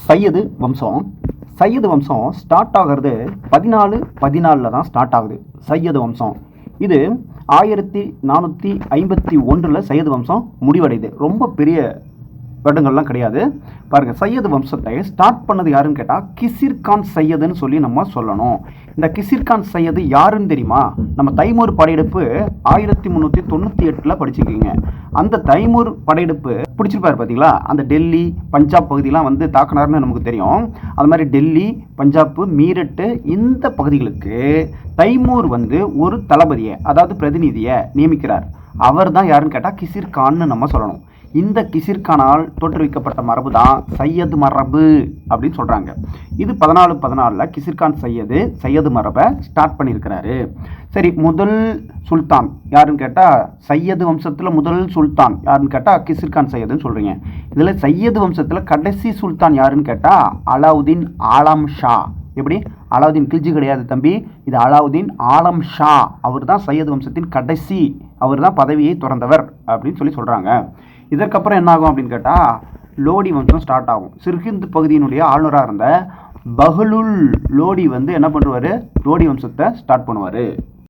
சையது வம்சம். சையது வம்சம் ஸ்டார்ட் ஆகிறது 1414 தான் ஸ்டார்ட் ஆகுது சையது வம்சம். இது 1451 சையது வம்சம் முடிவடையுது. ரொம்ப பெரிய வருடங்கள்லாம் கிடையாது. பாருங்கள், சையது வம்சத்தை ஸ்டார்ட் பண்ணது யாருன்னு கேட்டால் கிசிர்கான் சையதுன்னு சொல்லி நம்ம சொல்லணும். இந்த கிசிர்கான் சையது யாருன்னு தெரியுமா? நம்ம தைமூர் படையெடுப்பு 1398 படிச்சுக்கிங்க. அந்த தைமூர் படையெடுப்பு பிடிச்சிருப்பாரு பார்த்தீங்களா? அந்த டெல்லி பஞ்சாப் பகுதியெலாம் வந்து தாக்கினார்னு நமக்கு தெரியும். அது மாதிரி டெல்லி பஞ்சாப் மீரட்டு இந்த பகுதிகளுக்கு தைமூர் வந்து ஒரு தளபதியை, அதாவது பிரதிநிதியை நியமிக்கிறார். அவர் தான் யாருன்னு கேட்டால் கிசிர்கான்னு நம்ம சொல்லணும். இந்த கிசிர்கானால் தோற்றுவிக்கப்பட்ட மரபு தான் சையது மரபு அப்படின்னு சொல்கிறாங்க. இது 1414 கிசிர்கான் சையது மரபை ஸ்டார்ட் பண்ணியிருக்கிறாரு. சரி, முதல் சுல்தான் யாருன்னு கேட்டால் சையது வம்சத்தில் முதல் சுல்தான் யாருன்னு கேட்டால் கிசிர்கான் சையதுன்னு சொல்கிறீங்க. இதில் சையது வம்சத்தில் கடைசி சுல்தான் யாருன்னு கேட்டால் அலாவுதீன் ஆலம் ஷா. எப்படி? அலாவுதீன் கில்ஜி கிடையாது தம்பி, இது அலாவுதீன் ஆலம் ஷா. அவர் தான் சையது வம்சத்தின் கடைசி, அவர் தான் பதவியை துறந்தவர் அப்படின்னு சொல்லி சொல்கிறாங்க. இதற்கப்புறம் என்ன ஆகும் அப்படின்னு கேட்டால் லோடி வம்சம் ஸ்டார்ட் ஆகும். சிர்ஹிந்த் பகுதியினுடைய ஆளுநராக இருந்த பஹ்லுல் லோடி வந்து என்ன பண்ணுவார்? லோடி வம்சத்தை ஸ்டார்ட் பண்ணுவார்.